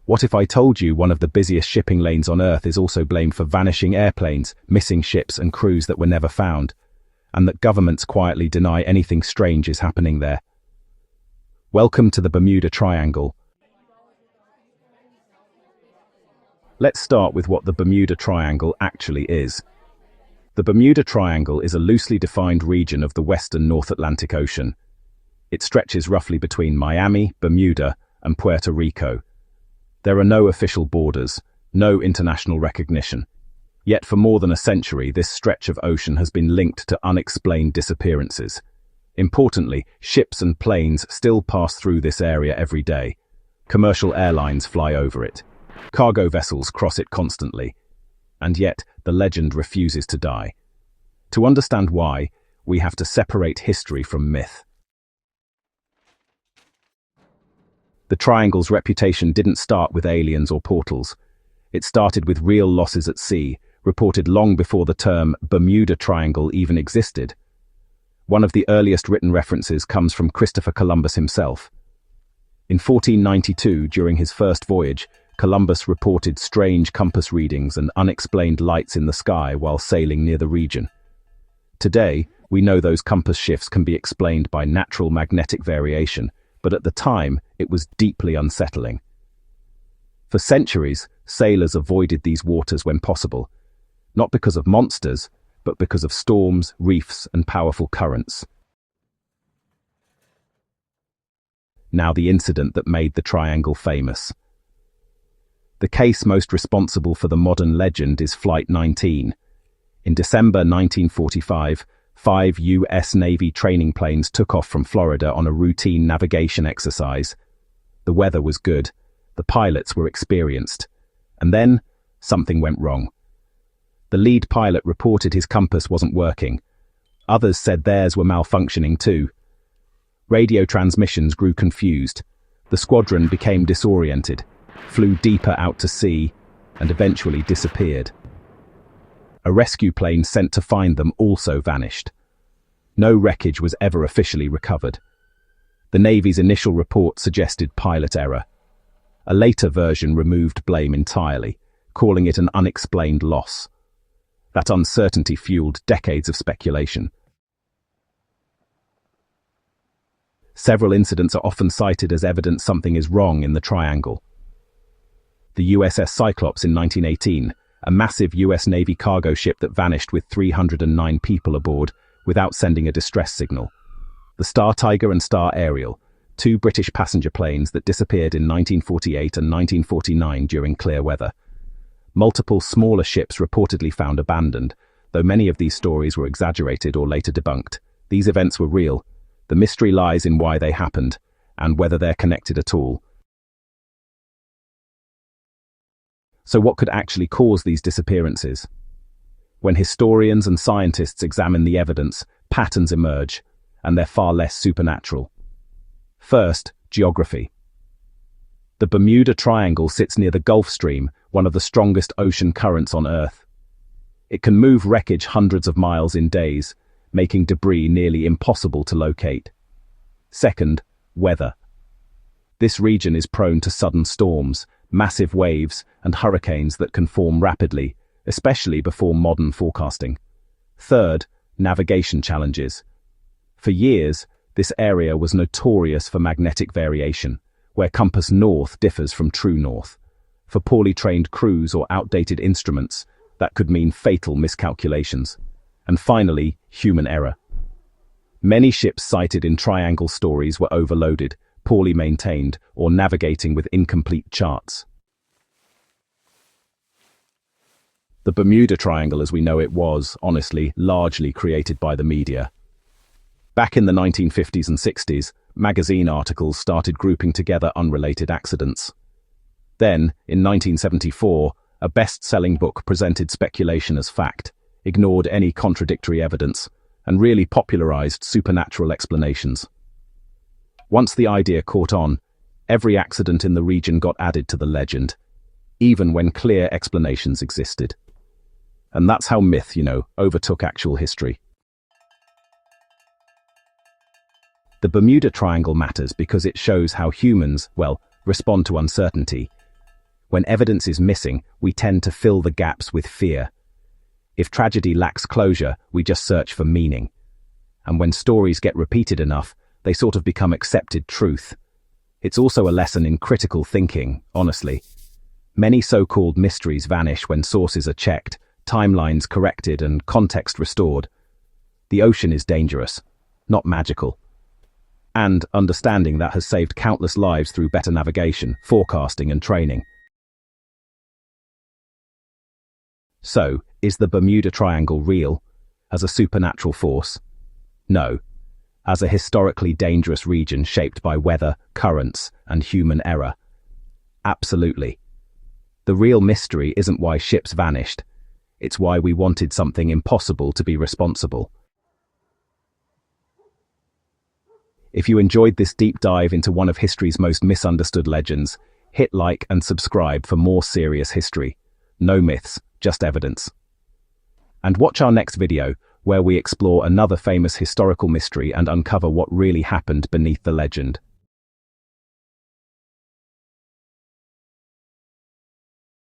What if I told you one of the busiest shipping lanes on Earth is also blamed for vanishing airplanes, missing ships and crews that were never found, and that governments quietly deny anything strange is happening there? Welcome to the Bermuda Triangle. Let's start with what the Bermuda Triangle actually is. The Bermuda Triangle is a loosely defined region of the western North Atlantic Ocean. It stretches roughly between Miami, Bermuda, and Puerto Rico. There are no official borders, no international recognition. Yet for more than a century, this stretch of ocean has been linked to unexplained disappearances. Importantly, ships and planes still pass through this area every day. Commercial airlines fly over it. Cargo vessels cross it constantly. And yet, the legend refuses to die. To understand why, we have to separate history from myth. The Triangle's reputation didn't start with aliens or portals. It started with real losses at sea, reported long before the term Bermuda Triangle even existed. One of the earliest written references comes from Christopher Columbus himself. In 1492, during his first voyage, Columbus reported strange compass readings and unexplained lights in the sky while sailing near the region. Today, we know those compass shifts can be explained by natural magnetic variation, but at the time, it was deeply unsettling. For centuries, sailors avoided these waters when possible, not because of monsters, but because of storms, reefs, and powerful currents. Now the incident that made the Triangle famous. The case most responsible for the modern legend is Flight 19. In December 1945, 5 U.S. Navy training planes took off from Florida on a routine navigation exercise. The weather was good, the pilots were experienced, and then something went wrong. The lead pilot reported his compass wasn't working. Others said theirs were malfunctioning too. Radio transmissions grew confused. The squadron became disoriented, flew deeper out to sea, and eventually disappeared. A rescue plane sent to find them also vanished. No wreckage was ever officially recovered. The Navy's initial report suggested pilot error. A later version removed blame entirely, calling it an unexplained loss. That uncertainty fueled decades of speculation. Several incidents are often cited as evidence something is wrong in the Triangle. The USS Cyclops in 1918, a massive US Navy cargo ship that vanished with 309 people aboard without sending a distress signal. The Star Tiger and Star Ariel, 2 British passenger planes that disappeared in 1948 and 1949 during clear weather. Multiple smaller ships reportedly found abandoned, though many of these stories were exaggerated or later debunked. These events were real. The mystery lies in why they happened, and whether they're connected at all. So what could actually cause these disappearances? When historians and scientists examine the evidence, patterns emerge, and they're far less supernatural. First, geography. The Bermuda Triangle sits near the Gulf Stream, one of the strongest ocean currents on Earth. It can move wreckage hundreds of miles in days, making debris nearly impossible to locate. Second, weather. This region is prone to sudden storms, massive waves, and hurricanes that can form rapidly, especially before modern forecasting. Third, navigation challenges. For years, this area was notorious for magnetic variation, where compass north differs from true north. For poorly trained crews or outdated instruments, that could mean fatal miscalculations. And finally, human error. Many ships cited in Triangle stories were overloaded, poorly maintained, or navigating with incomplete charts. The Bermuda Triangle as we know it was, honestly, largely created by the media. Back in the 1950s and 60s, magazine articles started grouping together unrelated accidents. Then, in 1974, a best-selling book presented speculation as fact, ignored any contradictory evidence, and really popularized supernatural explanations. Once the idea caught on, every accident in the region got added to the legend, even when clear explanations existed. And that's how myth, overtook actual history. The Bermuda Triangle matters because it shows how humans, respond to uncertainty. When evidence is missing, we tend to fill the gaps with fear. If tragedy lacks closure, we just search for meaning. And when stories get repeated enough, they sort of become accepted truth. It's also a lesson in critical thinking, honestly. Many so-called mysteries vanish when sources are checked, timelines corrected, and context restored. The ocean is dangerous, not magical. And understanding that has saved countless lives through better navigation, forecasting, and training. So, is the Bermuda Triangle real, as a supernatural force? No. As a historically dangerous region shaped by weather, currents, and human error? Absolutely. The real mystery isn't why ships vanished. It's why we wanted something impossible to be responsible. If you enjoyed this deep dive into one of history's most misunderstood legends, hit like and subscribe for more serious history. No myths, just evidence. And watch our next video, where we explore another famous historical mystery and uncover what really happened beneath the legend.